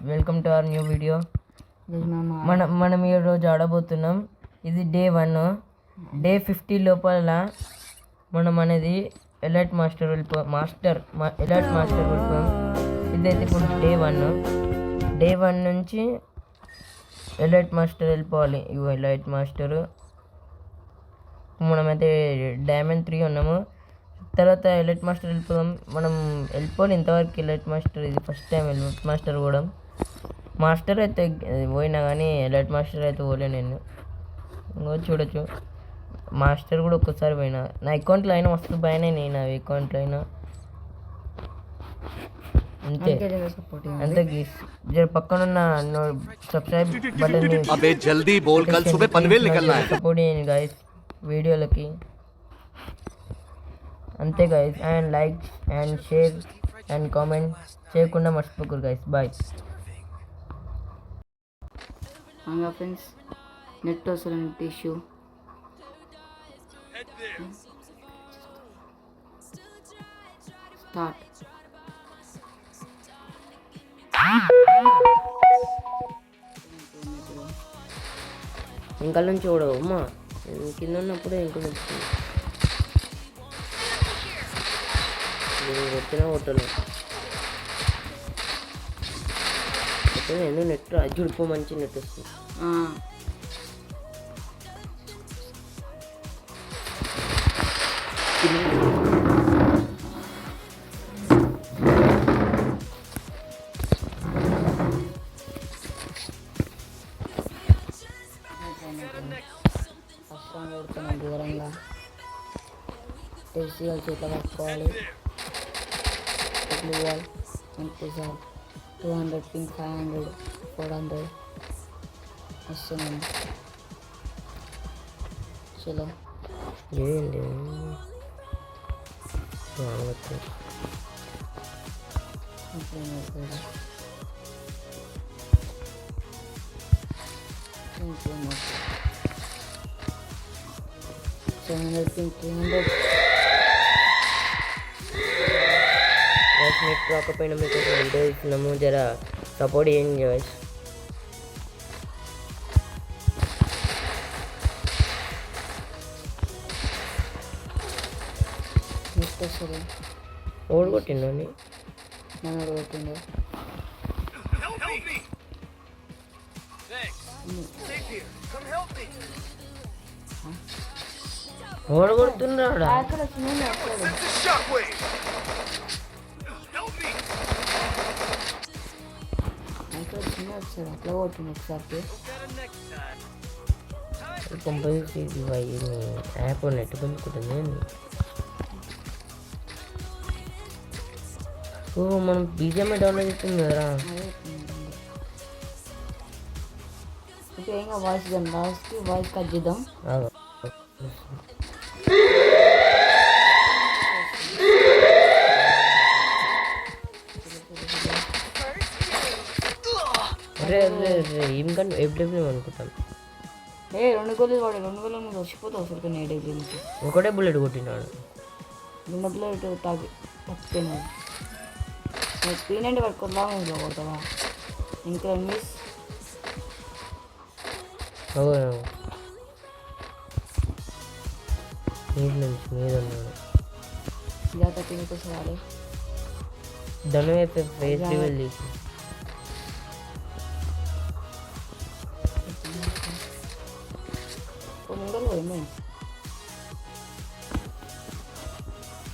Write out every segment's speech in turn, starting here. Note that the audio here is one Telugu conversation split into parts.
Welcome to our new video. మనం ఈరోజు ఆడబోతున్నాం. ఇది డే 1. డే 50 లోపల మనం అనేది ఎలైట్ మాస్టర్ వెళ్ళిపోయాం. ఇదైతే ఇప్పుడు డే 1 నుంచి ఎలైట్ మాస్టర్ వెళ్ళిపోవాలి. ఇవి ఎలైట్ మాస్టర్ మనమైతే డైమండ్ 3 ఉన్నాము. తర్వాత ఎలైట్ మాస్టర్ వెళ్ళిపోదాం. మనం వెళ్ళిపోవాలి ఇంతవరకు ఎలైట్ మాస్టర్. ఇది ఫస్ట్ టైం ఎలైట్ మాస్టర్ కూడా. మాస్టర్ అయితే పోయినా కానీ ఎలైట్ మాస్టర్ అయితే పోలే నేను. ఇంకో చూడొచ్చు మాస్టర్ కూడా ఒక్కసారి పోయినా. నా అకౌంట్లో అయినా మస్తు పోయినాయి. నేను అవి అకౌంట్లో అయినా అంతే పక్కనున్న సబ్స్క్రైబ్ బటన్ సపోర్ట్ చేయండి గైస్ వీడియోలకి. అంతే guys. And like and share and comment చేయకుండా మర్చిపోకూడదు గైస్. బాయ్. ఫ్రెండ్స్ నెట్ వస్తుంది ఇష్యూ. స్టార్ట్. ఇంకా నుంచి చూడవు అమ్మా. కింద ఉన్నప్పుడే ఇంకా నుంచి వచ్చినా కొట్టను. ఎందుకు నెట్ అజ్జుడిపో మంచి నెట్ వస్తుంది. దూరంగా టెస్ట్ చేతిలో పట్టుకోవాలి. అంతే సార్. 200 పింక్, 500, 400 వస్తున్నాను. చలో ఏంటి నెట్ రాకపోయినా మీకు వీడియో ఇస్తున్నాము. జర సపోర్ట్ చేయండి గైస్. నెట్ వస్తుంది. ఓడగొట్టిండండి నన్ను ఓడగొట్టిందో. ఓడగొడుతున్నాడా? అక్కడ చిన్న వచ్చాడు అట్లా కొట్టింది ఒకసారి. App net పొందుకుంటుంది. ఓ మనం బీజేఎంఐ డౌన్లోడ్ చేస్తుంది కదరా. ఓకే ఇంకా వాయిస్ కట్ చేద్దాం. ఏం కానీ ఎప్పుడు అనుకుంటాను. 2 గోళీలు వాడు. 2 గోళీలు నువ్వు వచ్చిపోతావు అసలు. నేడైతే ఒకటే బుల్లెట్ కొట్టినాడు. 2 బుల్లెట్ తప్పిపోయినాడు. పీనండి పట్టుకోలా కొడతావా ఇంకా మిస్. మీద ఉన్నాడు. జాగ్రత్త తినికోసం వాడే ధనం అయితే ఫేస్ రివీల్ చేసి ముందర పోయింది.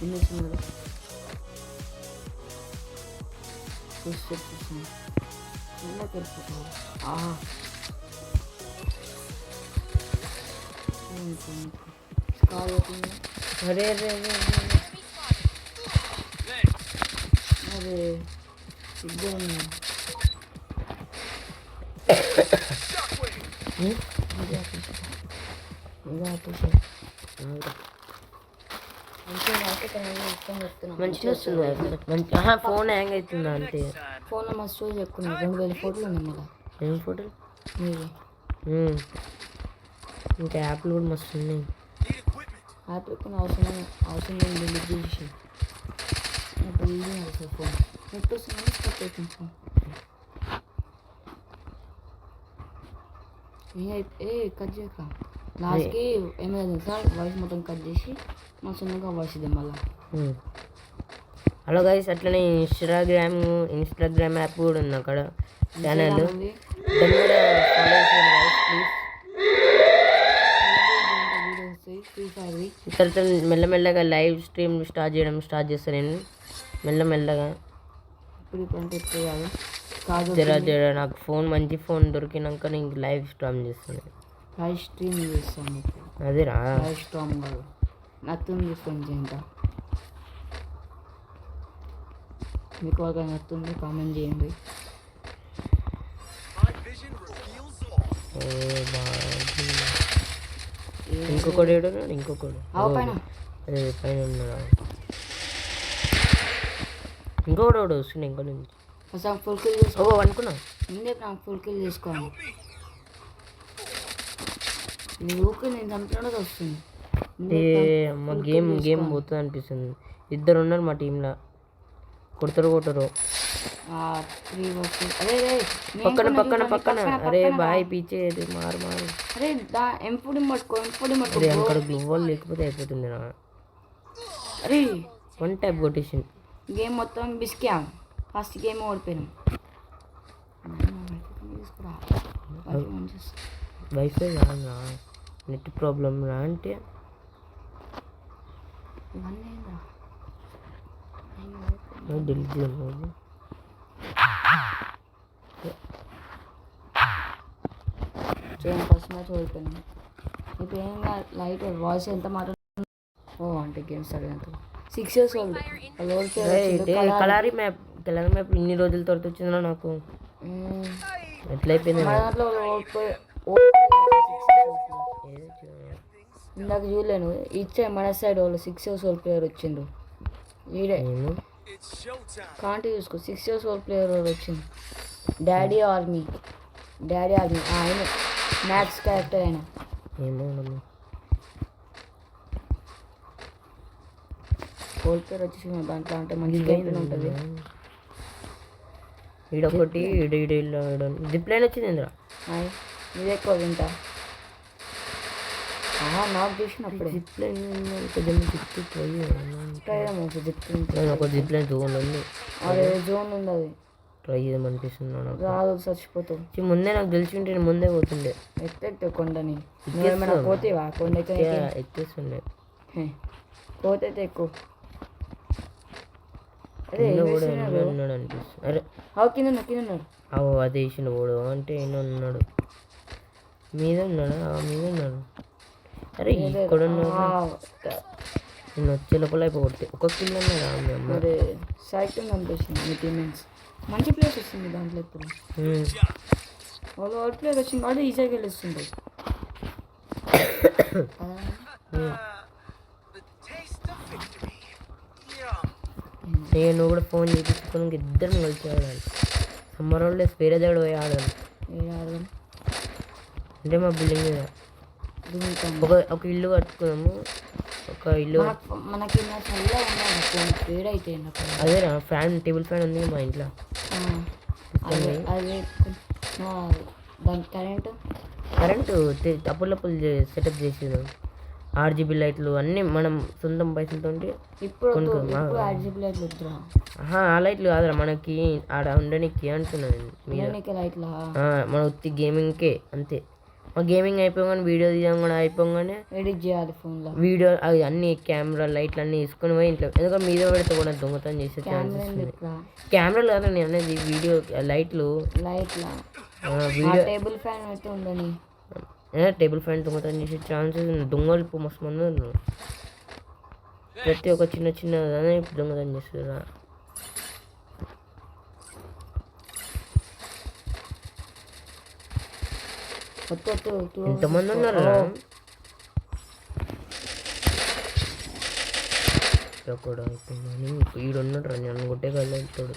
ఎన్నిస్తున్నారు చూస్తున్నాను. ఇలా తెలుపుతున్నారు. అరే అదే ఇద్దరు మంచిగా వస్తుంది. ఫోన్ హ్యాంగ్ అవుతుందా అంతే. ఫోన్లో మా స్టోరీ చెప్పుకున్నాను. 2000 ఫోటోలు ఉన్నాయి. మళ్ళీ ఏం ఫోటోలు? మీరు ఇంకా యాప్లు కూడా మస్తు ఉన్నాయి. యాప్ ఎక్కువ అవసరం డిలీట్ చేసి ఇప్పుడు ఫోన్ నెట్ వస్తుంది. కట్ చేయక లాస్ట్కి ఏమైంది సార్ వాయిస్ మొత్తం కట్ చేసి మా సొంతంగా వాయిస్ ఇది మళ్ళీ హలో గైస్, అట్లనే ఇన్స్టాగ్రామ్ యాప్ కూడా ఉంది అక్కడ ఛానల్, ఉంది దాన్ని కూడా ఫాలో చేయండి guys, ప్లీజ్. ఫ్రీ ఫైర్ తర్వాత మెల్లమెల్లగా లైవ్ స్ట్రీమ్ స్టార్ట్ చేస్తాను నేను మెల్లమెల్లగా. ఇప్పుడు అంటే ఇప్పుడు కాదు జర నాకు మంచి ఫోన్ దొరికినాక నేను లైవ్ స్ట్రీమ్ చేస్తాను. లైవ్ స్ట్రీమ్ చేస్తాను అదేరా లైవ్ స్ట్రీమ్ కాదు నత్తుంది తీసుకొని చేయంత మీకు ఒక నత్తుంది కామెంట్ చేయండి. ఇంకొకడు ఏడున్నాడు, ఇంకొకడు పైన అదే పైన ఉన్నాడు. ఇంకొకడు వస్తుంది ఇంకో నుంచి. అసలు ఫుల్ కిల్ చేసుకో అనుకున్నా ముందే నాకు ఫుల్ కిల్ చేసుకోండి. నీ ఊరికి నేను చంపినది వస్తుంది. అమ్మ గేమ్ పోతుంది అనిపిస్తుంది. ఇద్దరు ఉన్నారు మా టీంలో, కొడతారు. పక్కన అరే బాయ్ పీచే మారు అరే ఎంపుడి పట్టుకో అక్కడ గ్లూవాల్ లేకపోతే అయిపోతుంది నా. అరే వన్ టైప్ కొట్టేసింది. గేమ్ మొత్తం బిస్కా ఫస్ట్ గేమ్ ఓడిపోయినాం. వైఫై కాదా నెట్ ప్రాబ్లం రా అంటే డిలీట్ చేయలేదు. ఫస్ట్ మ్యాచ్ ఓడిపోయినాం. ఇప్పుడు ఏం లైట్ వాయిస్ ఎంత మాట్లాడుతుంది. అంటే గేమ్స్ అడిగినంత 6 years old కలరీ మ్యాప్ ఇన్ని రోజుల తర్వాత వచ్చిందా నాకు. ఎట్లయిపోయింది దాంట్లో ఇందాక చూడలేను ఇచ్చే మన సైడ్ వాళ్ళు 6 years old ప్లేయర్ వచ్చిండు. ఈడే కాంటి చూసుకో 6 years old ప్లేయర్ వాళ్ళు వచ్చింది. డాడీ ఆర్మీ ఆయన మ్యాక్స్ క్యారెక్టర్ అయినా ఏమో ఓల్డ్ ప్లేయర్ వచ్చేసి దాంట్లో అంటే మంచి గేమ్ ఉంటుంది. ఈడొకటి జిప్లైన్ వచ్చింది ఇంద్ర ఇది ఎక్కువ వింటా నాకు చూసినప్పుడే జిప్లైన్ ఒక జిప్లైన్ జోన్ ఉంది. అదే జోన్ ఉంది అది ట్రై చేయమనిపిస్తుంది నాకు. రాదు చచ్చిపోతావు. ముందే నాకు తెలిసి ఉంటే నేను ముందే పోతుండే. ఎత్తెక్తే కొండని ఏమైనా పోతేవా కొండ ఎక్కేస్తుండే పోతే ఎక్కువ. అదే ఉన్నాడు అనిపిస్తుంది. అరే కింద ఉన్నాడు అదే వేసిన ఓడు అంటే ఈయన ఉన్నాడు మీద ఉన్నాడు. అరే ఇక్కడ నేను వచ్చే లోపల అయిపోతే ఒక కిల్ అన్నాడు. మరి సైకిల్ అనిపిస్తుంది. మీ టీమేట్స్ మంచి ప్లేస్ వస్తుంది దాంట్లో. ఇప్పుడు వాళ్ళు ఓల్డ్ ప్లేయర్ వచ్చింది కాబట్టి ఈజీగా గెలుస్తుంది. నేను కూడా ఫోన్ చేయించుకుని ఇద్దరం కలిసి ఆడాలి. సమ్మర్ హాలిడేస్ వేరే దగ్గర పోయి ఆడాలి. అంటే మా బిల్డింగ్ మీద ఒక ఇల్లు కట్టుకున్నాము. ఒక ఇల్లు మనకి అదేనా ఫ్యాన్ టేబుల్ ఫ్యాన్ ఉంది మా ఇంట్లో. అదే దానికి కరెంటు అప్పులప్పులు సెటప్ చేసేది. RGB లైట్లు అన్నీ మనం సొంతం పైసలతో ఇప్పుడు ఆ లైట్లు కాదురా మనకి ఆడ ఉండడానికి అంటున్నాను. మన ఉత్తి గేమింగ్కే అంతే. మా గేమింగ్ అయిపోగానే వీడియో తీయగానే అయిపోగానే ఎడిట్ చేయాలి ఫోన్లో వీడియో అవి అన్ని కెమెరా లైట్లు అన్నీ తీసుకొని పోయి ఇంట్లో ఎందుకంటే మీద పెడితే కూడా దొంగతనం చేసే ఛాన్సెస్ ఉంది. కెమెరాలు కాదు నేను అనేది వీడియో లైట్లు వీడియో టేబుల్ ఫ్యాన్ అయితే ఉందని టేబుల్ ఫ్యాన్ దొంగతనం చేసే ఛాన్సెస్ ఉంది. దొంగలు ఇప్పుడు మస్తు మంది ఉన్నారు. ప్రతి ఒక్క చిన్న దొంగతనం చేస్తున్నా. ఎంతమంది ఉన్నారు కూడా ఈడున్నాడు రా నన్ను కొట్టే కళ్ళు వెళ్తాడు.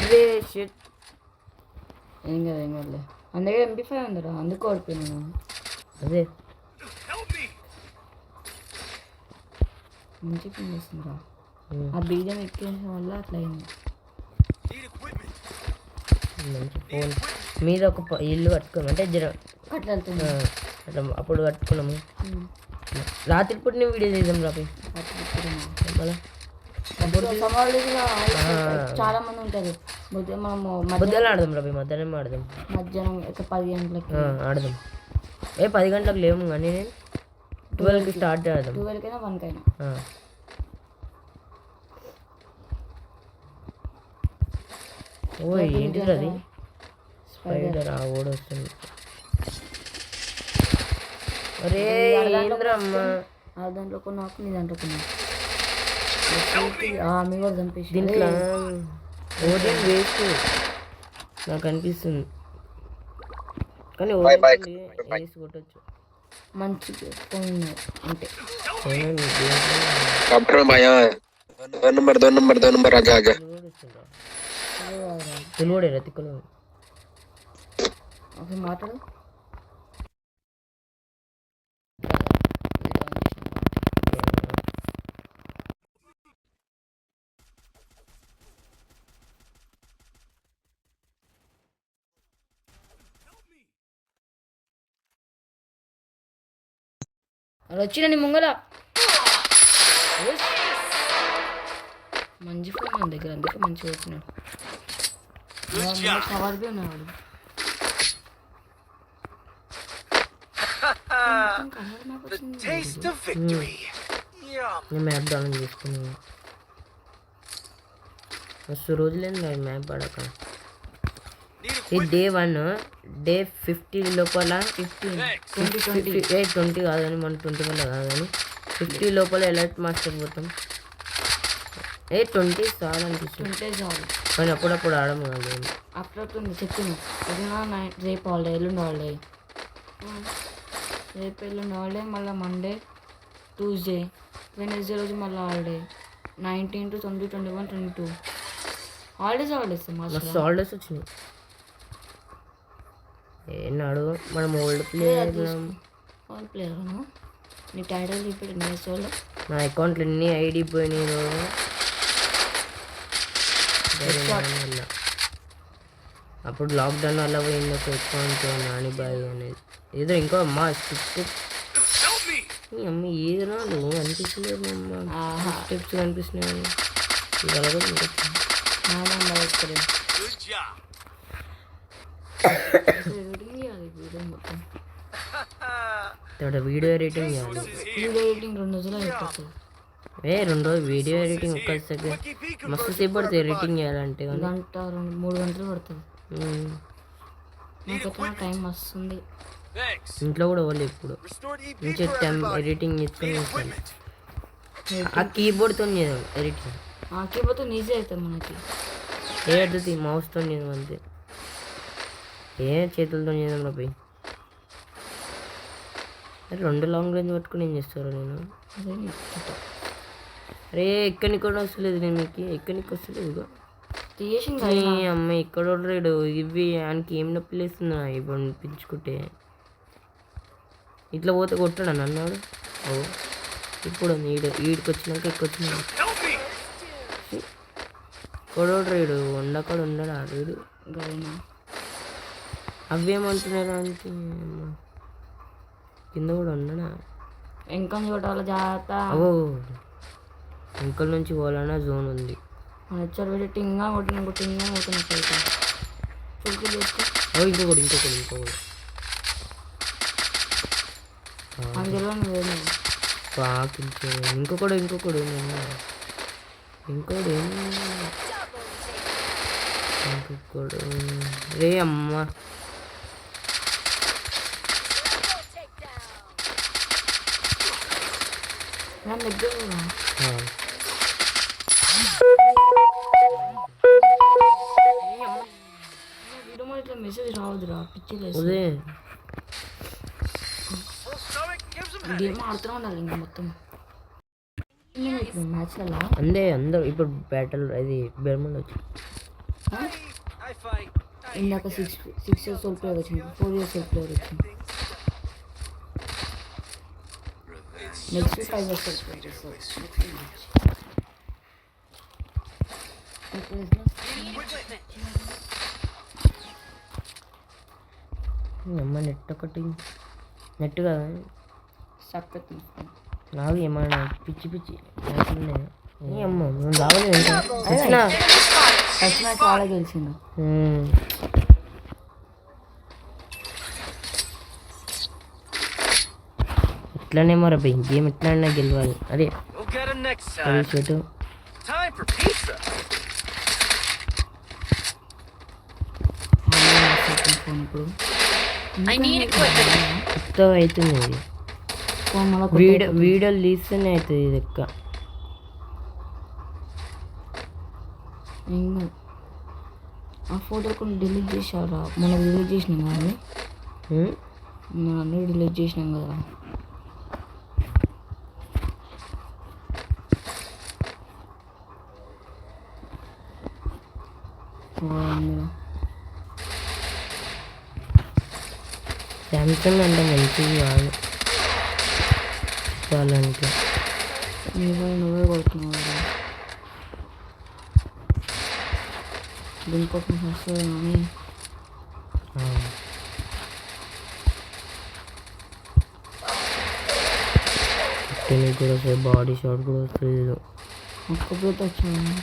అదే షిట్ ఏం కాదులే. అందుకే MP5 ఉందిరా అందుకు ఓడిపోయినా. అదే మంచి పని చేస్తుందిరా. ఆ బీజం ఎక్కేసిన వల్ల అట్లా అయింది. మంచి ఫోన్ మీద ఒక ఇల్లు కట్టుకున్నాం అంటే జర అట్లా వెళ్తుంది అట్లా అప్పుడు కట్టుకున్నాము. రాత్రిపూట నేను వీడియో చేద్దాం రాపి మళ్ళీ చాలా మంది ఉంటారు. మనము మధ్యాహ్నం ఆడదాం రాపి, మధ్యాహ్నం ఆడదాం. మధ్యాహ్నం ఒక 10 గంటలకి ఆడదాం. 10 గంటలకు లేము కానీ నేను 12కి స్టార్ట్ ఆడదాం. 12కైనా 1కైనా. ఓ ఏంటిది అది స్పైడర్ ఓడి వస్తుంది. అరే ఏంద్రమ్మా ఆ దాంట్లో కొన్ని ఆకు నీ దాంట్లో కొన్ని మీ కూడా చంపేసి దీంట్లో ఓడి వేస్ట్ నాకు అనిపిస్తుంది. కానీ వేసి కొట్టచ్చు మంచి అంటే తెలివడేరా తిక్కలు మాట్లాడు. అలా వచ్చిన నీ ముంగల మంచి ఫోన్ మన దగ్గర, అందుకే మంచిగా వచ్చినాడు. కవర్గా ఉన్నాడు. నేను మ్యాప్ డౌన్ చేసుకున్నాను. మస్తు రోజులేంది మ్యాప్ ఆడక. ఈ డే 1 డే 50 లోపల 20 కాదని మన 20 వల్ల కాదని 50 లోపల ఎలర్ట్ మాస్టర్ పోతాం. 20 చాలు అనిపిస్తుంది కానీ అప్పుడప్పుడు ఆడము కాదు. అప్పుడప్పుడు చెప్పింది రేపు హాలిడే, ఎల్లుండి హాలిడే, రేపు ఎల్లుండి హాలిడే, మళ్ళీ మండే ట్యూస్డే వెనస్డే రోజు మళ్ళీ హాలిడే. 19 to 20, 21, 22 హాలిడేస్ మస్తు హాలిడేస్ వచ్చినాయి. ఏనాడు మనం ఓల్డ్ ప్లేయర్ నీ టైటిల్ ఇప్పుడు వాళ్ళు నా అకౌంట్లో ఎన్ని ఐడి పోయినాయి. అప్పుడు లాక్డౌన్ వల్ల పోయింది ఒక అకౌంట్ నాని బాయ్ అనేది ఏదో ఇంకో అమ్మ స్టెప్స్ అమ్మ ఏది రాదు అనిపిస్తలేదు అమ్మ స్టెప్స్ కనిపిస్తున్నాయి. వీడియో ఎడిటింగ్ చేయాలి. 2 రోజులు అయిపోతుంది. 2 రోజులు వీడియో ఎడిటింగ్ ఒక్కసారి మస్తు సేపు పడుతుంది ఎడిటింగ్ చేయాలంటే. 1 గంట 2-3 గంటలు పడుతుంది. నాకైతే టైం వస్తుంది. ఇంట్లో కూడా వాళ్ళు ఇప్పుడు మంచి ఎడిటింగ్ చేసుకొని ఆ కీబోర్డ్తో ఎడిటింగ్. ఆ కీబోర్డ్తో ఈజీ అవుతుంది మనకి. ఏడుతుంది మౌస్తో అంతే, ఏ చేతులతో చేద్దాం పోయి. 2 లాంగ్ రేంజ్ పట్టుకుని ఏం చేస్తారు నేను. అరే ఎక్కడికి కూడా వస్తలేదు నేను మీకు, ఎక్కడికి వస్తలేదు అమ్మ ఇక్కడ రేడు ఇవి ఆయనకి ఏం నొప్పి లేస్తుందా ఇప్పుడు అనిపించుకుంటే. ఇట్లా పోతే కొట్టాడు అన్నాడు. ఇప్పుడు ఈడికి వచ్చినాక ఎక్కొచ్చినాడు కొడోడు రేడు వండకాడు ఉండడా రేడు. అవేమంటున్నారు అంటే కింద కూడా ఉన్నాడా ఇంకా చూడాలి జాగ్రత్త. ఇంకల్ నుంచి పోవాలన్నా జోన్ ఉంది. వచ్చారు వీడు టింగా కొట్టినట్టు ఇంకొకటి అందులో ఇంకొకడు రే అమ్మ దగ్గర ఇట్లా మెసేజ్ రావద్దురా పిచ్చి గేమ్ ఆడుతూనే ఉండాలి ఇంకా మొత్తం మ్యాచ్లలో. అందరూ ఇప్పుడు బ్యాటిల్ అది బెర్మండ్ వచ్చి ఇందాక 6 years old ప్లేయర్ వచ్చింది, 4 years old ప్లేయర్ వచ్చింది, నెక్స్ట్ 5 years old ప్లేయర్. అమ్మ నెట్ ఒకటి నెట్ కదా సక్కతి నాకు ఏమన్నా పిచ్చి పిచ్చి ఏ అమ్మ నువ్వు రావలేదు వచ్చినా ఫస్ట్ మ్యాచ్ చాలా గెలిచిండు. ఇట్లానే మరి అబ్బాయి గేమ్ ఎట్లా అయినా గెలవాలి. అదే చెట్టు ఫోన్ ఇప్పుడు కొత్తగా అవుతుంది ఇది. ఫోన్ మళ్ళీ వీడియోలు తీస్తేనే అవుతుంది ఇది ఎక్క. ఇంకా ఆ ఫోటో కొన్ని డిలీట్ చేసారా? మనం డిలీట్ చేసినాం కదా, మనం అన్నీ డిలీట్ చేసినాం కదా. శాంసంగ్ అంటే మంచిది కాదు చెప్పాలంటే. నువ్వే కొడుతున్నావు కదా దీనికోసం వస్తుంది కానీ కూడా వస్తుంది, బాడీ షాట్ కూడా వస్తుంది. ఒక్కపోతే వచ్చాను.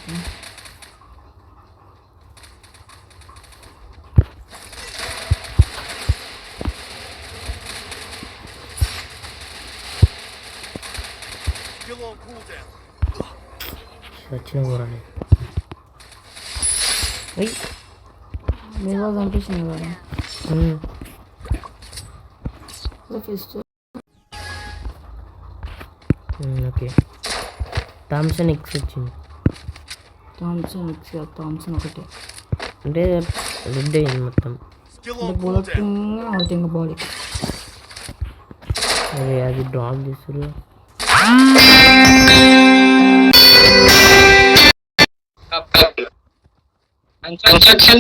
వచ్చిన కూడా మీరు కనిపిస్తుంది కదా ఫస్ట్. ఓకే థామ్సన్ ఎక్స్ వచ్చింది. థామ్సన్ ఎక్స్ థామ్సన్ ఒకటి అంటే రెడ్ అయింది మొత్తం. బుల్లెట్ ఇంకా బాడీకి అదే అది డ్రాప్ చేస్తారు. कंस्ट्रक्शन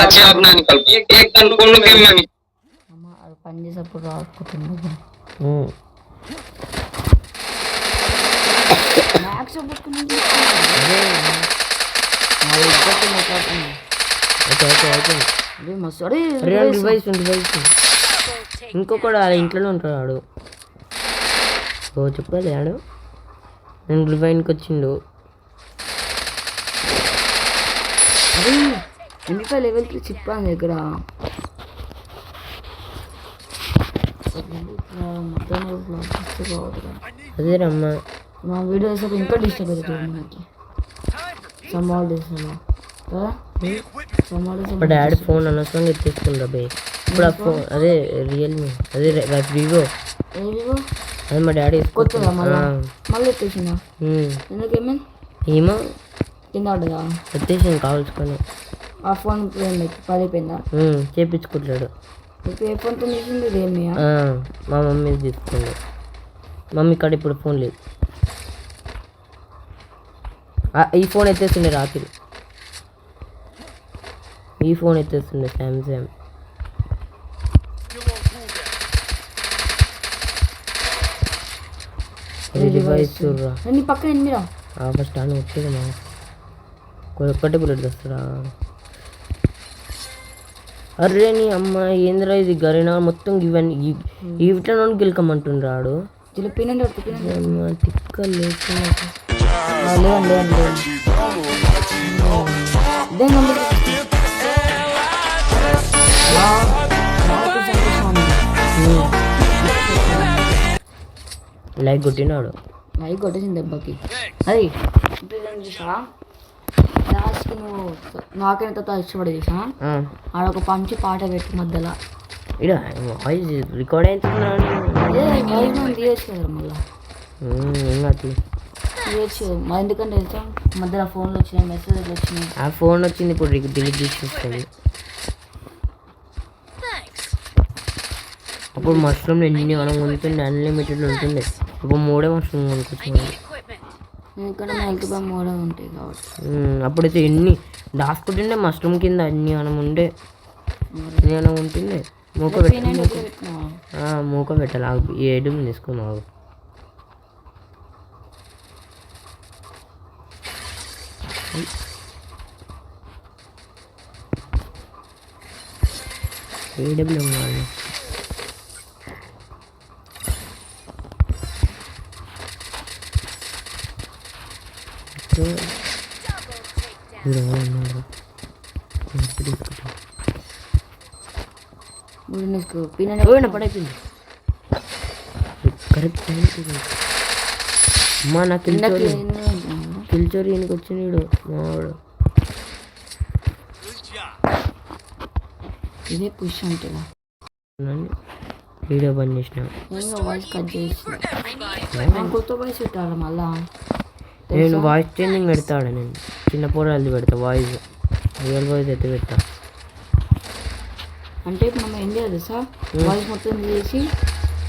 अच्छा अपना निकल एक टन को के में అమ్మ అది పని చేసేప్పుడు రాకపోతుంది. మ్యాక్స్ అయిపోయింది. అదే మస్తు డివైస్ ఇంకొకడు వాళ్ళ ఇంట్లోనే ఉంటాడు వాడు. ఓ చెప్పాలి ఆడు నేను డివైన్కి వచ్చిండు. అదే MP5 లెవెల్కి చెప్పాను దగ్గర అదే రమ్మ మా వీడియో వేసేప్పుడు ఇంకా డిస్టర్బ్ అవుతుంది మనకి. సమాల్ చేసాను మా డాడీ ఫోన్ అనవసరంగా ఎత్తేసుకుంటా బే. ఇప్పుడు ఆ ఫోన్ అదే రియల్మీ అదే వివో అదే మా డాడీ కొత్తగా మళ్ళీ ఎత్తేసిందా? ఎందుకేమైంది? ఏమో కింద పడ్డదా? ఎత్తేసాను కావాల్సుకొని. ఆ ఫోన్ పడిపోయిందా? చేపించుకుంటాడు. ఇప్పుడు ఏ ఫోన్తో తీసింది? రియల్మీయా? మా మమ్మీ తీసుకుంది. మమ్మీ కాడ ఇప్పుడు ఫోన్ లేదు. ఈ ఫోన్ ఎత్తేస్తుండే రాత్రి. ఈ ఫోన్ ఎత్తేస్తుండే శాంసంగ్. డివైస్ చూడరా నీ పక్కన ఎనిమిరా ఫస్ట్ అని వచ్చేది మా ఒక్కటే బుల్లెట్ తెస్తారా? అర్రే నీ అమ్మ ఏంద్రా ఇది గరినా మొత్తం ఇవన్నీ వీటిలో గెలకమంటుండ్రాడు. తిక్క లేకుండా లైక్ కొట్టినాడు. లైక్ కొట్టేసింది దెబ్బకి. అది చూసా లాస్ట్కి నువ్వు నాకైనా తర్వాత ఇష్టపడి చూసా ఆడొక పంచి పాట పెట్టి మధ్యలో ఇడ వాయిస్ రికార్డ్ అవుతున్నాడు. తీయచ్చు కదా మళ్ళీ తీయచ్చు. ఎందుకంటే తెలుసా మధ్యలో ఫోన్లు వచ్చినాయి, మెసేజ్ వచ్చినాయి. ఆ ఫోన్ వచ్చింది ఇప్పుడు డిలీట్ చేసేస్తుంది. అప్పుడు మష్రూమ్ ఎన్ని మనం ఉంటుండే అన్లిమిటెడ్ ఉంటుండే. ఇప్పుడు 3 మష్రూమ్ కొనుక్కొచ్చుకోండి. ఎందుకంటే మా హెల్త్ బాగా మోడే ఉంటాయి కాబట్టి. అప్పుడైతే ఎన్ని దాచుకుంటుండే మష్రూమ్ కింద అన్ని మనం ఉండే అన్ని మనం ఉంటుండే. మూక పెట్టాలి. ఆగు 7 తీసుకున్నావు. ఏడబ్ల్యూ వాళ్ళు పిన్న పడైపోయింది కరెక్ట్ అమ్మా నాకు కిల్చోరి ఈయనకి వచ్చినాడు మావాడు ఇదే పుష్ అంటున్నా వీడియో బంద్ చేసిన వాయిస్ కట్ చేసి కొత్త వాయిస్ పెట్టాలి మళ్ళా నేను వాయిస్ చేంజింగ్ పెడతాడు నేను చిన్న పోరాలు పెడతా వాయిస్ రియల్ వాయిస్ అయితే పెడతా అంటే ఇప్పుడు మనం ఏం చేయాలి సార్ వాయిస్ మొత్తం చేసి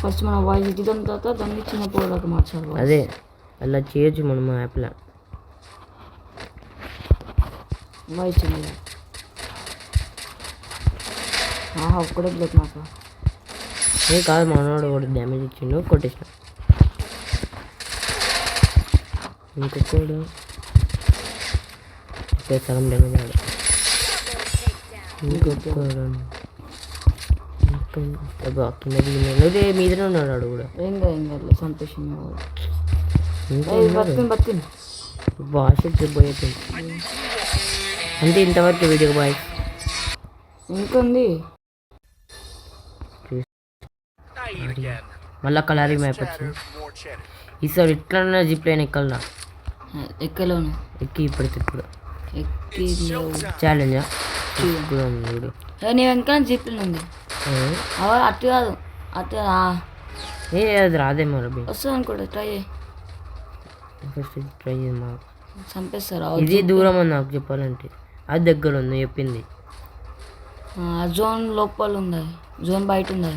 ఫస్ట్ మన వాయిస్ ఇద్దాం తర్వాత దాన్ని చిన్న పోరాకు మార్చాలి అదే అలా చేయొచ్చు మనం మా యాప్లో వాయిస్ చిన్నగా ఒక్కడే బ్లడ్ నాకు ఏ కాదు మనోడు కూడా డ్యామేజ్ ఇచ్చిండు కొట్టేసిన ఇంకొకడు సగం డ్యామేజ్ ఆడు ఇంకొకడు కింద మీదనే ఉన్నాడు ఆడు కూడా ఏం కాదు సంతోషం బతికింది భాష చెప్పబోయేది అంటే ఇంతవరకు వీడియో బాయ్ ఇంకొంది మళ్ళా కలరీ మ్యాప్ వచ్చింది ఈసారి ఇట్లా జిప్ లైన్ ఎక్కల్లా ఎక్కలోను ఎక్కి ఇప్పుడు ఎక్కి ఛాలెంజా చూడు నీ వెనక జిప్లు ఉంది అటు కాదు అటు ఏ అది రాదేమో రబీ వస్తుంది అనుకోండి ట్రై ఫస్ట్ ట్రై చేయమా చంపేస్తారు ఇది దూరం ఉంది నాకు చెప్పాలంటే అది దగ్గర ఉంది చెప్పింది జోన్ లోపల ఉంది జోన్ బయట ఉంది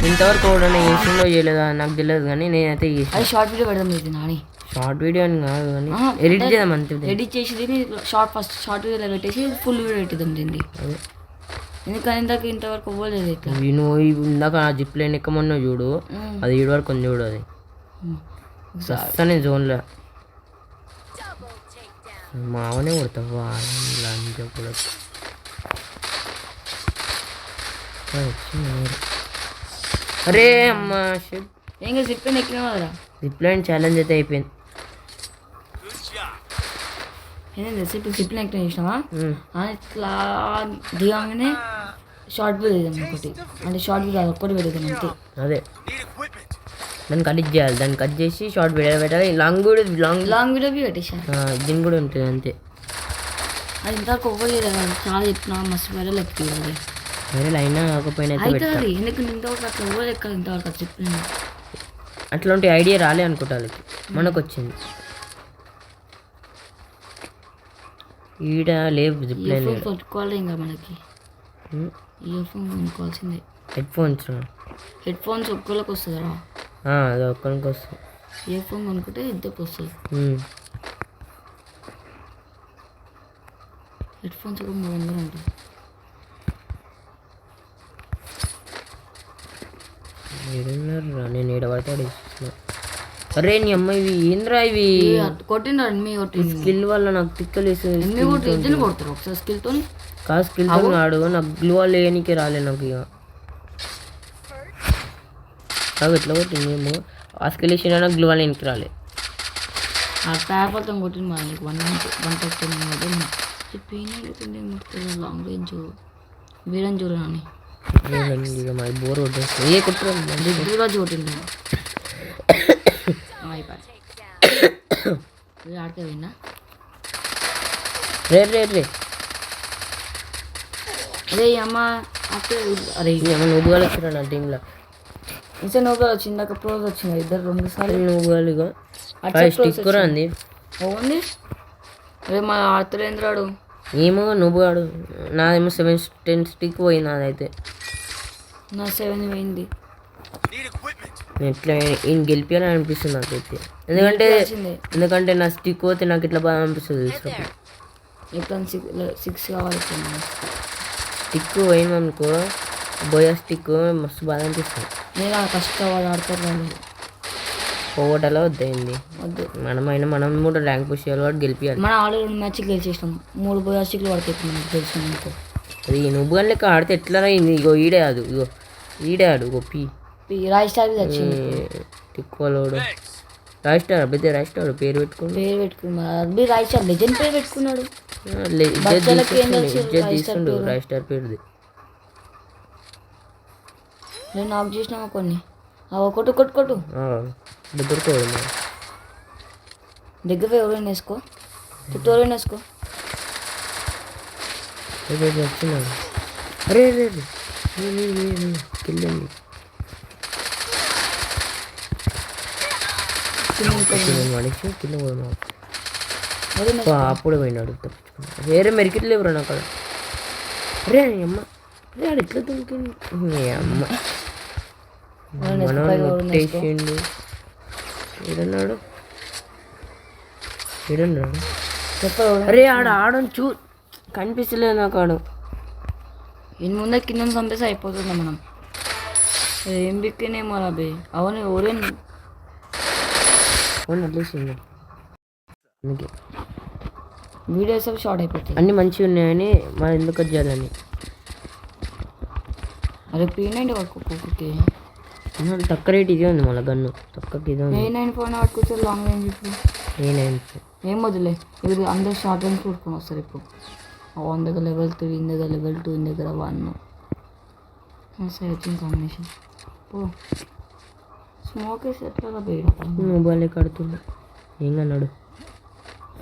ఇంతవరకు కూడా ఏసీలో చేయలేదా నాకు తెలియదు కానీ నేనైతే అది షార్ట్ వీడియో పెడదాం ఇది నాని షార్ట్ వీడియో అని కాదు కానీ ఎడిట్ చేద్దాం అంతే ఎడిట్ చేసి షార్ట్ వీడియోలో పెట్టేసి ఫుల్ వీడియో పెట్టిద్దాం దీన్ని ఎందుకని ఇంతవరకు అవ్వలేదు ఇట్లా నువ్వు ఇందాక ఆ జిప్ లైన్ ఎక్కమన్నా చూడు అది ఏడు వరకు ఉంది చూడు అది వస్తానే జోన్లో మావనే కొడతావు లంచ్ కూడా అరే అమ్మా ఇంకా జిప్ లైన్ ఎక్కినా కదరా జిప్ లైన్ ఛాలెంజ్ అయితే అయిపోయింది ఏంటంటే జిప్ లైన్ ఎక్కినా చేసినావా ఇట్లా దిగానే షార్ట్ వీడియో ఒకటి అంటే షార్ట్ వీడియో ఒక్కటి పెడతాను అంతే అదే దాన్ని కట్ చేయాలి దాన్ని కట్ చేసి షార్ట్ వీడియో పెట్టాలి లాంగ్ వీడియో లాంగ్ వీడియో పెట్టేసాను దీని కూడా ఉంటుంది అంతే అది ఇంతవరకు అవ్వలేదు చాలా చెప్పినా మస్తు వైరల్ ఎక్కింది వైరల్ అయినా కాకపోయినా అవుతుంది ఎందుకంటే ఇంతవరకు అట్లా అవ్వలేదు ఎక్కడ ఇంతవరకు అది చెప్పింది అట్లాంటి ఐడియా రాలే అనుకుంటా వాళ్ళకి మనకు వచ్చింది ఈడ లేవు జిప్ లైన్ కొట్టుకోవాలి ఇంకా మనకి ఇయర్ ఫోన్ కొనుక్కోవాల్సిందే హెడ్ ఫోన్స్ ఒక్కరికి వస్తుందా అది ఒక్కరికి వస్తుంది ఇయర్ ఫోన్ కొనుక్కుంటే ఇద్దరికి వస్తుంది హెడ్ ఫోన్స్ ఒక 300 ఉంటుంది నేను ఏడ పడతాడు అరే నీ అమ్మాయి ఇవి ఏంద్రా ఇవి కొట్టిండ్రు మీ స్కిల్ వల్ల నాకు తిక్కలేసి ఇద్దరు కొడతారు ఒకసారి స్కిల్తో కాదు స్కిల్తో ఆడు నాకు గ్లూ వల్ల వేయనికి రాలే నాకు ఇక నాకు ఎట్లా కొట్టింది ఏమో ఆ స్కిల్ వేసిన నాకు గ్లూ వల్ల వేయనికి రాలే ఆ పేపర్తో కొట్టింది మా నీకు 130 చెప్పి లాంగ్ రేంజ్ వీరని చూడు నాని బోర్ కొట్టేస్తుంది ఏ కొట్టుకోవచ్చు కొట్టింది ఆడితే పోయిందా రే రే రే అరే అమ్మ అరే నువ్వు కలిసిరా నా టీంలో ఇంకా నువ్వు వచ్చింది ఇందాక ప్రోజ్ వచ్చింది ఇద్దరు 2 సార్లు నువ్వు కలిగా స్టిక్ అంది అవుంది అరే మా ఆడుతులేంద్రాడు ఏమో నువ్వు ఆడు నాదేమో 7-10 స్టిక్ పోయింది నాదైతే నా 7 పోయింది ఎట్లా ఈయన గెలిపించాలని అనిపిస్తుంది నాకైతే ఎందుకంటే నా స్టిక్ పోతే నాకు ఇట్లా బాగా అనిపిస్తుంది ఇప్పుడు 6 కావాలి స్టిక్ పోయిందనుకో బోయా స్టిక్ మస్తు బాగా అనిపిస్తుంది నేను కష్టపడి ఆడతారు వాళ్ళు పోగొట్టాలో వద్దయింది వద్దు. మనం కూడా ర్యాంక్ పుష్ చేయాలి వాడు గెలిపియాలి. మనం ఆల్రెడీ 2 మ్యాచ్లు గెలిచేసినాం. 3 బయాస్టిక్లు పడతాయి మనం గెలిచినాం. అది నువ్వు కానీ లెక్క ఆడితే ఎట్లా అయింది. ఇగో ఈడే ఆడు, ఇగో ఈడే ఆడు గొప్పి రాయ్ స్టార్ వచ్చింది. తిక్కువలోడు రాయ్ స్టార్ అబ్బాయి రాయ్ స్టార్ పేరు పెట్టుకుని పేరు పెట్టుకున్నాడు. అబ్బి రాయ్ స్టార్ లెజెండ్ పేరు పెట్టుకున్నాడు. తీసుకుండు రాయ్ స్టార్ పేరుది. నేను నాకు చేసినామా కొన్ని కొట్టు దొరకదు దగ్గర ఎవరైనా వేసుకో, చుట్టూ ఎవరైనా వేసుకో. వచ్చినాడు. అరే రే కిల్లండి మనిషి కింద పోయినాడు. అప్పుడే పోయినాడు తప్పించుకున్నాడు. వేరే మెరికెట్ లేవురా నాకు అక్కడ. అరే అమ్మ అరే ఆడు ఎట్లా దొరికింది అమ్మ. మనం కొట్టేసిండు. ఏడన్నాడు అరే ఆడని కనిపిస్తలేదు నాకు ఆడు. ఇన్ని ముందే కింద చంపేసి అయిపోతుంది. మనం ఏం బిక్కినేమో అబ్బే. అవును ఓరేం వదిలేసింది. అందుకే వీడియోస్ అవి షార్ట్ అయిపోతాయి. అన్నీ మంచిగా ఉన్నాయని మనం ఎందుకు చేయాలని. అరే P90 పట్టుకోకి తక్కువ రేట్ ఇదే ఉంది. మళ్ళీ గన్ను తక్కువకి ఇదే ఉంది. A9 ఫోన్ పట్టుకొచ్చారు లాంగ్ రేంజ్. ఇప్పుడు A9 ఏం వదిలే ఇది అందరు షార్ట్ రేంజ్ కొట్టుకొని వస్తారు. ఇప్పుడు వన్ దగ్గర level 3, ఇన్ దగ్గర level 2, ఇన్ దగ్గర 1 సైచింగ్ కాంబినేషన్. ఓ స్మోక్ వేసి ఎట్లా బయట మొబైల్ కడుతుంది. ఏం అన్నాడు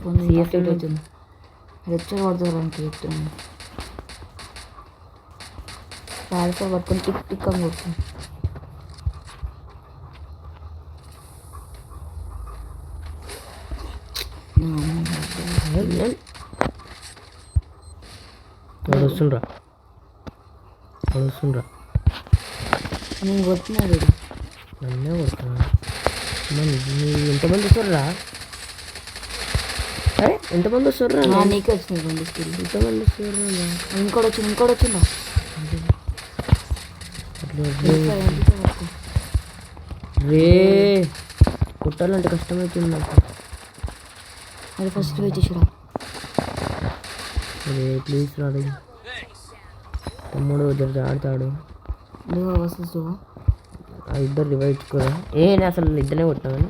అవుతుంది. లెక్చర్ పడుతుంది అంటే చెప్తున్నాను. ప్యాడ్స్ పట్టుకొని టిక్ టిక్ అని కొడుతుంది. వస్తుండ్రా నేను కొట్టినాడు. నన్నే కొడుతున్నాడు. ఎంతమంది వస్తారా? అరే ఎంతమంది వస్తారా? నీకే వచ్చినాయి 2 స్కిల్. ఎంతమంది వస్తారా? ఇంకోటి వచ్చిందా? రే కుట్టాలంటే కష్టమవుతుంది నాకు. అది ఫస్ట్ వచ్చేసిరా. అరే ప్లీజ్ రాదు. తమ్ముడు ఆడతాడు. ఆ ఇద్దరు రివైవ్ ఇచ్చుకోరా. నేను అసలు ఇద్దరినే కొట్టినాను.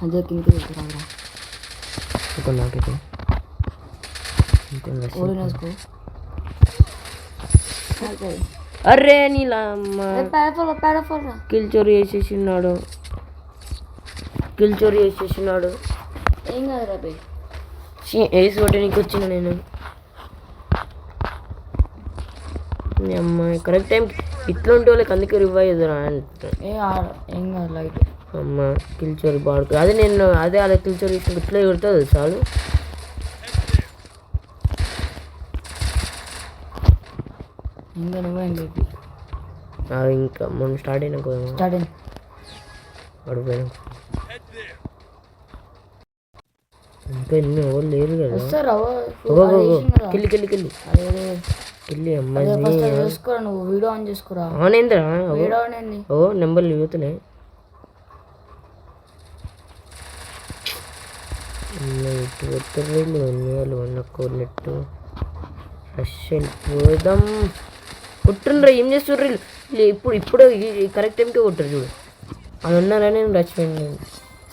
అదే కిందకి రారా. ఇంకో నాకైతే అరే నీలా కిల్ చోరీ చేసేసినాడు. ఏం కాదు రాబే. వేసి కొట్టడానికి వచ్చిన నేను. అమ్మాయి కరెక్ట్ టైం ఇట్లా ఉంటే వాళ్ళకి అందుకే రివైవ్ ఎదురా అంటే ఏం కాదు లైట్. అమ్మ కిల్ చోరీ బాడుకు అదే నేను అలా కిల్ చోరీ చేసిన ఇట్లా కొడుతుంది చాలు. ఇంకా నువ్వేం చెప్పి ఇంకా మనం స్టార్ట్ అయినాక పడిపోయినా ఇంకా ఎన్ని ఎవరు లేరు కదా. కిల్లి అమ్మాయి నువ్వు వీడియో ఆన్ చేసుకోరా. ఆనేంద్రా నెంబర్లు యువతలే నెట్టు పోదాం. కొట్టుండ్రా ఏం చేస్తుండ్రు ఇప్పుడు కరెక్ట్ టైంకే కొట్టరు చూడు. అది ఉన్నారని నేను రచ్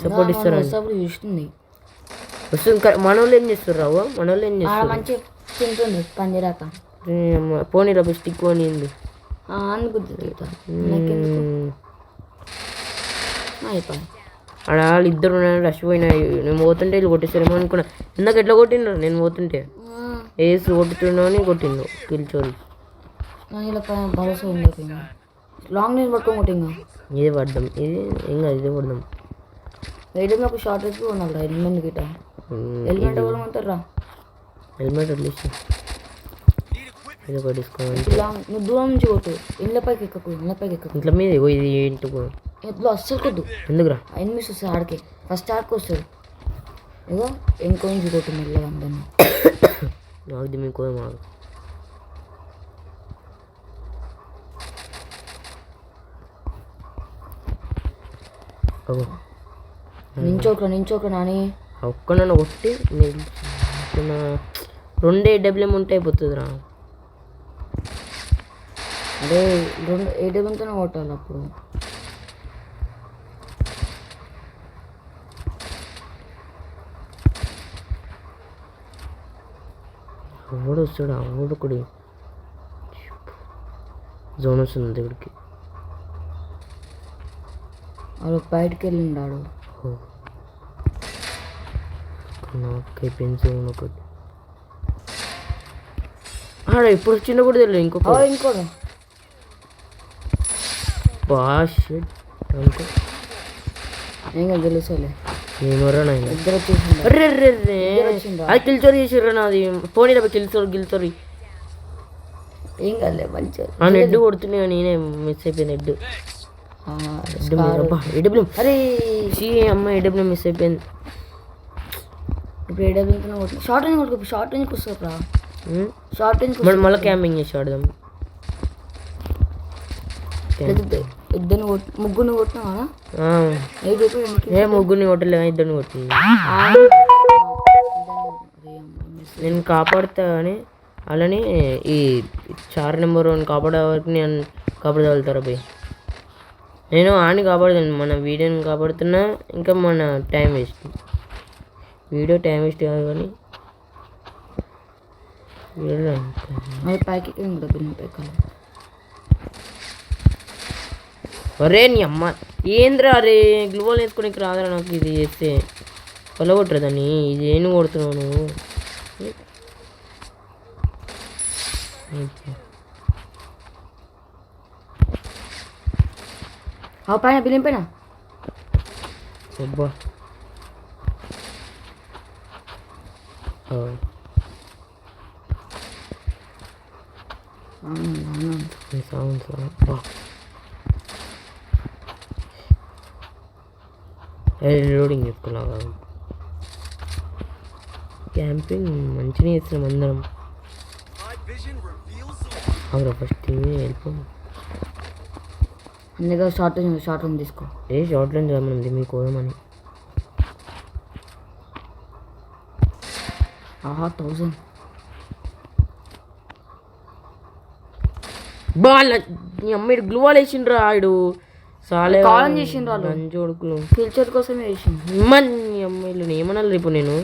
సపోర్ట్ ఇస్తాను చూస్తుంది. వస్తుంది. మన వాళ్ళు ఏం చేస్తారు రావు? మన వాళ్ళు ఏం చేస్తారు? మంచి తింటుంది పందిరాక. పోనీ రా స్టిక్ పోనీ ఆడ వాళ్ళు ఇద్దరు రష్ పోయినా. నేను పోతుంటే వీళ్ళు కొట్టేస్తారేమో అనుకున్నా. ఇందాక ఎట్లా కొట్టిండ్రు? నేను పోతుంటే వేసి కొట్టుతున్నావు అని కొట్టిండు కిల్ చోరీ. భరోసా లాంగ్ రేంజ్ పట్టుకొని కొట్టింగా. ఇదే పడ్డాం. ఇది ఏం కాదు, ఇదే పడ్డాం. రైడర్ ఒక షార్ట్ రేంజ్ కొనాలి. హెల్మెట్ గిట్ట హెల్మెట్ ఎవరు ఉంటారా? హెల్మెట్ అట్లీస్ట్ ఇది ఒకటి తీసుకోవాలి. నువ్వు దూరం నుంచి కొట్టు. ఇళ్ళపైకి ఎక్కకు. ఇంట్లో మీద ఇది ఇంటికి ఎప్పుడు అస్సలు కొద్దు. ఎందుకురా? ఎనిమిస్ వస్తుంది ఆడికి. ఫస్ట్ ఆడికి వస్తాడు. ఇగో ఇంకో నుంచి కొట్టు మెల్లగా అందరినీ. నాకు మీకు మాకు అగో నించోకరా నాని. ఒక్క నన్ను కొట్టి రెండే డబ్ల్యూఎం ఉంటే అయిపోతుంది రా. అదే 2 AWMతోనే కొట్టాలి అప్పుడు. ఎవడు వస్తాడు ఎవడొకడు జోన్ వస్తుంది దగ్గరికి. వాడు బయటకు వెళ్ళిండాడు. నాకు అయిపోయింది జోన్ ఒకటి. ఇప్పుడు వచ్చిందో కూడా తెలియదు. ఇంకోటి షిట్ అనుకో ఇంకా తెలుసులే. ఏమరా నాయన ఇద్దరు వచ్చేసిండు. అది కిల్చోరీ చేసిర్రా నాది. పోనీ గిల్చోరీ ఏం కాదులే మంచిగా. హెడ్ కొడుతున్నాయి కానీ నేనే మిస్ అయిపోయింది హెడ్. అరే అమ్మ హెడ్ మిస్ అయిపోయింది. ఇప్పుడు AWMతోనే కొట్టు. షార్ట్ రేంజ్కి వస్తారా? షార్ట్ రేంజ్ మళ్ళీ క్యాంపింగ్ చేసి ఆడదాం. ఇద్దరిని ముగ్గురిని కొట్టినా ముగ్గురిని కొట్టలే, ఇద్దరిని కొట్టింది. నేను కాపాడుతా కానీ అలానే ఈ 4 నెంబర్ 1 కాపాడే వరకు నేను కాపాడగలుగుతారా పోయి. నేను ఆని కాపాడుతాను, మన వీడియోని కాపాడుతున్నా. ఇంకా మన time waste. Video time waste కాదు కానీ ప్యాకెట్ అరే నీ అమ్మ ఏంద్రా అరే గ్లూవాల్ వేసుకునేకి రాదురా నాకు. ఇది చేస్తే కొలగొట్టరు దాన్ని. ఇది ఏం కొడుతున్నావు నువ్వు? పైన బిల్లిం పైన అబ్బా సౌండ్ లోడింగ్ చెప్పుకున్నావు. క్యాంపింగ్ మంచిగా చేస్తున్నాం అందరం. అవురా ఫస్ట్ వెళ్ళిపో. అందుకే షార్ట్ రేంజ్ తీసుకో. షార్ట్ రేంజ్ మనం మీకు కోదమని. 1000 నీ అమ్మాయి గ్లూవాల్ వేసిండ్రా ఆడు. సాలే కాలం చేసిండ్రు వాళ్ళు. మంచోడుకులు కిల్చోర్ కోసమే వేసిండు. నీ అమ్మాయిలు ఏమన్నా రేపు నేను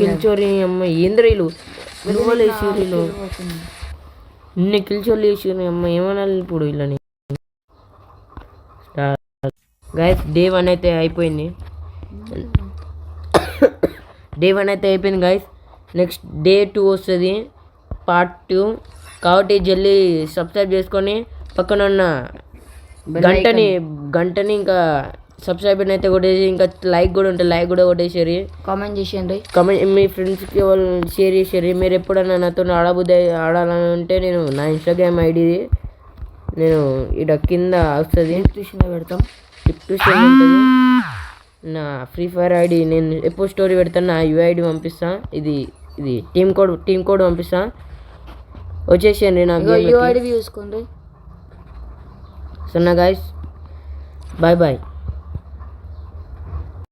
కిల్చోరి అమ్మాయి ఏంద్రీలు గ్లూవాల్ వేసిర్రు. నిన్న కిల్చోర్లు వేసిర్రు అమ్మాయి ఏమన్నా ఇప్పుడు వీళ్ళని. గైస్ డే 1 అయితే అయిపోయింది. గైస్ నెక్స్ట్ డే 2 వస్తుంది, పార్ట్ 2. కాబట్టి జల్దీ సబ్స్క్రైబ్ చేసుకొని పక్కన ఉన్న గంటని ఇంకా సబ్స్క్రైబ్ అయితే కొట్టేసి, ఇంకా లైక్ కూడా ఉంటుంది, లైక్ కూడా కొట్టేసారు. కామెంట్ చేసేయండి. మీ ఫ్రెండ్స్కి వాళ్ళు షేర్ చేసారు. మీరు ఎప్పుడన్నా నాతో ఆడాలని ఉంటే నేను నా ఇన్స్టాగ్రామ్ ఐడి నేను ఇక్కడ కింద వస్తుంది, డిస్క్రిప్షన్లో పెడతాం. డిస్క్రిప్షన్ ఉంటుంది. నా ఫ్రీ ఫైర్ ఐడి నేను ఎప్పుడు స్టోరీ పెడతాను, నా యూఐడి పంపిస్తాను. ఇది టీమ్ కోడ్ పంపిస్తాను. వచ్చేసేయండి నాకు యూఐడి చూసుకోండి. సన్నా గైస్, బాయ్ బాయ్.